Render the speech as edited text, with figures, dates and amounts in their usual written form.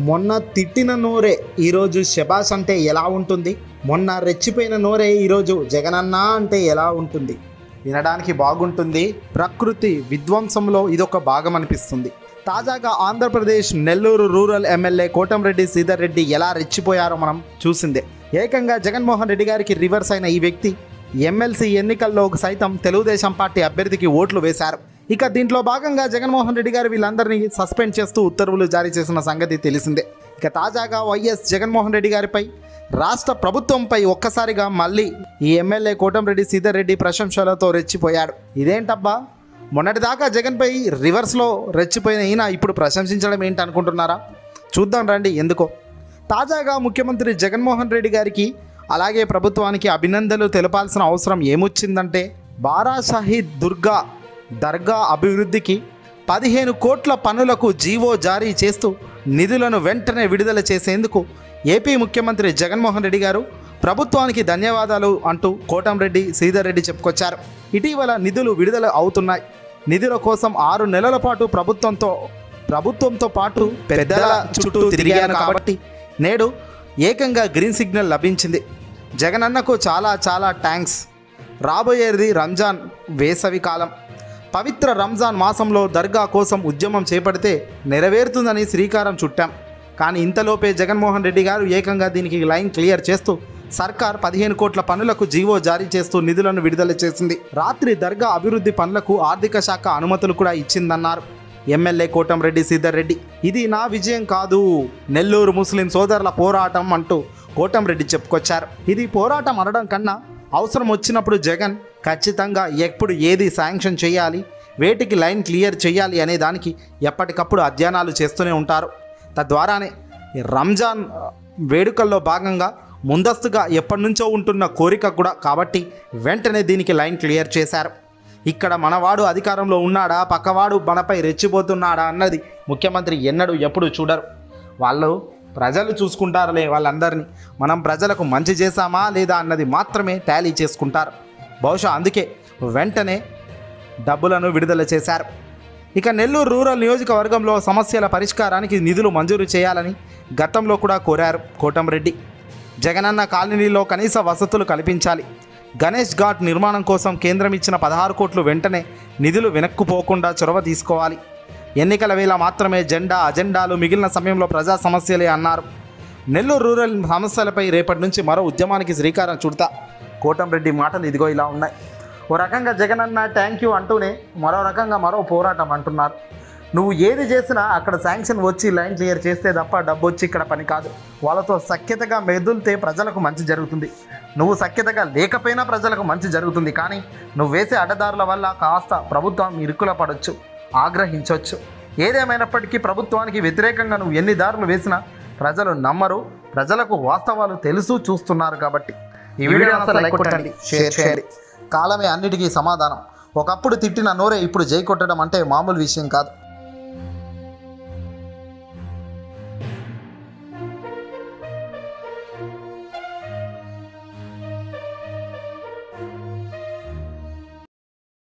మొన్న తిట్టిన నోరే ఈరోజు శబాష్ అంటే ఎలా ఉంటుంది? మొన్న రెచ్చిపోయిన నోరే ఈరోజు జగనన్న అంటే ఎలా ఉంటుంది? వినడానికి బాగుంటుంది. ప్రకృతి విధ్వంసంలో ఇదొక భాగం అనిపిస్తుంది. తాజాగా ఆంధ్రప్రదేశ్ నెల్లూరు రూరల్ ఎమ్మెల్యే కోటంరెడ్డి శ్రీధర్ రెడ్డి ఎలా రెచ్చిపోయారో మనం చూసిందే. ఏకంగా జగన్మోహన్ రెడ్డి గారికి రివర్స్ అయిన ఈ వ్యక్తి ఎమ్మెల్సీ ఎన్నికల్లో సైతం తెలుగుదేశం పార్టీ అభ్యర్థికి ఓట్లు వేశారు. ఇక దీంట్లో భాగంగా జగన్మోహన్ రెడ్డి గారు వీళ్ళందరినీ సస్పెండ్ చేస్తూ ఉత్తర్వులు జారీ చేసిన సంగతి తెలిసిందే. ఇక తాజాగా వైఎస్ జగన్మోహన్ రెడ్డి గారిపై రాష్ట్ర ప్రభుత్వంపై ఒక్కసారిగా మళ్ళీ ఈ ఎమ్మెల్యే కోటంరెడ్డి శ్రీధర్ రెడ్డి ప్రశంసలతో రెచ్చిపోయాడు. ఇదేంటబ్బా, మొన్నటిదాకా జగన్పై రివర్స్లో రెచ్చిపోయిన ఈయన ఇప్పుడు ప్రశంసించడం ఏంటి అనుకుంటున్నారా? చూద్దాం రండి ఎందుకో. తాజాగా ముఖ్యమంత్రి జగన్మోహన్ రెడ్డి గారికి అలాగే ప్రభుత్వానికి అభినందనలు తెలపాల్సిన అవసరం ఏమొచ్చిందంటే, బారా షహీద్ దర్గా అభివృద్ధికి 15 కోట్ల పనులకు జీవో జారీ చేస్తూ నిధులను వెంటనే విడుదల చేసేందుకు ఏపీ ముఖ్యమంత్రి జగన్మోహన్ రెడ్డి గారు ప్రభుత్వానికి ధన్యవాదాలు అంటూ కోటంరెడ్డి శ్రీధర్ రెడ్డి చెప్పుకొచ్చారు. ఇటీవల నిధులు విడుదల అవుతున్నాయి. నిధుల కోసం 6 నెలల పాటు ప్రభుత్వంతో పాటు పెద్దల చుట్టూ తిరిగాను కాబట్టి నేడు ఏకంగా గ్రీన్ సిగ్నల్ లభించింది. జగనన్నకు చాలా థ్యాంక్స్. రాబోయేది రంజాన్ వేసవి కాలం. పవిత్ర రంజాన్ మాసంలో దర్గా కోసం ఉద్యమం చేపడితే నెరవేరుతుందని శ్రీకారం చుట్టాం. కానీ ఇంతలోపే జగన్మోహన్ రెడ్డి గారు ఏకంగా దీనికి లైన్ క్లియర్ చేస్తూ సర్కార్ 15 కోట్ల పనులకు జీవో జారీ చేస్తూ నిధులను విడుదల చేసింది. రాత్రి దర్గా అభివృద్ధి పనులకు ఆర్థిక శాఖ అనుమతులు కూడా ఇచ్చిందన్నారు ఎమ్మెల్యే కోటంరెడ్డి శ్రీధర్ రెడ్డి. ఇది నా విజయం కాదు, నెల్లూరు ముస్లిం సోదరుల పోరాటం అంటూ కోటంరెడ్డి చెప్పుకొచ్చారు. ఇది పోరాటం అనడం కన్నా అవసరం వచ్చినప్పుడు జగన్ ఖచ్చితంగా ఎప్పుడు ఏది శాంక్షన్ చేయాలి, వేటికి లైన్ క్లియర్ చేయాలి అనే దానికి ఎప్పటికప్పుడు అధ్యయనాలు చేస్తూనే ఉంటారు. తద్వారానే రంజాన్ వేడుకల్లో భాగంగా ముందస్తుగా ఎప్పటి నుంచో ఉంటున్న కోరిక కూడా కాబట్టి వెంటనే దీనికి లైన్ క్లియర్ చేశారు. ఇక్కడ మనవాడు అధికారంలో ఉన్నాడా, పక్కవాడు మనపై రెచ్చిపోతున్నాడా అన్నది ముఖ్యమంత్రి ఎప్పుడు చూడరు. వాళ్ళు ప్రజలు చూసుకుంటారులే వాళ్ళందరినీ. మనం ప్రజలకు మంచి చేశామా లేదా అన్నది మాత్రమే టాలీ చేసుకుంటారు. బహుశా అందుకే వెంటనే డబ్బులను విడుదల చేశారు. ఇక నెల్లూరు రూరల్ నియోజకవర్గంలో సమస్యల పరిష్కారానికి నిధులు మంజూరు చేయాలని గతంలో కూడా కోరారు కోటంరెడ్డి. జగనన్న కాలనీలో కనీస వసతులు కల్పించాలి. గణేష్ ఘాట్ నిర్మాణం కోసం కేంద్రం ఇచ్చిన 16 కోట్లు వెంటనే నిధులు వెనక్కుపోకుండా చొరవ తీసుకోవాలి. ఎన్నికల వేళ మాత్రమే అజెండాలు, మిగిలిన సమయంలో ప్రజా సమస్యలే అన్నారు. నెల్లూరు రూరల్ సమస్యలపై రేపటి నుంచి మరో ఉద్యమానికి శ్రీకారం చుడతా. కోటంరెడ్డి మాటలు ఇదిగో ఇలా ఉన్నాయి. ఓ రకంగా జగనన్న థ్యాంక్ యూ అంటూనే మరో రకంగా మరో పోరాటం అంటున్నారు. నువ్వు ఏది చేసినా అక్కడ శాంక్షన్ వచ్చి లైన్ క్లియర్ చేస్తే తప్ప డబ్బు వచ్చి ఇక్కడ పని కాదు. వాళ్ళతో సఖ్యతగా మెదులితే ప్రజలకు మంచి జరుగుతుంది. నువ్వు సఖ్యతగా లేకపోయినా ప్రజలకు మంచి జరుగుతుంది. కానీ నువ్వు వేసే అడ్డదారుల వల్ల కాస్త ప్రభుత్వం ఇరుకుల పడవచ్చు, ఆగ్రహించవచ్చు. ఏదేమైనప్పటికీ ప్రభుత్వానికి వ్యతిరేకంగా నువ్వు ఎన్ని దారులు వేసినా ప్రజలు నమ్మరు. ప్రజలకు వాస్తవాలు తెలుసు, చూస్తున్నారు. కాబట్టి ఈ వీడియో లైక్ కొట్టండి, షేర్ చేయండి. కాలమే అన్నిటికీ సమాధానం. ఒకప్పుడు తిట్టిన నోరే ఇప్పుడు జై కొట్టడం అంటే మామూలు విషయం కాదు.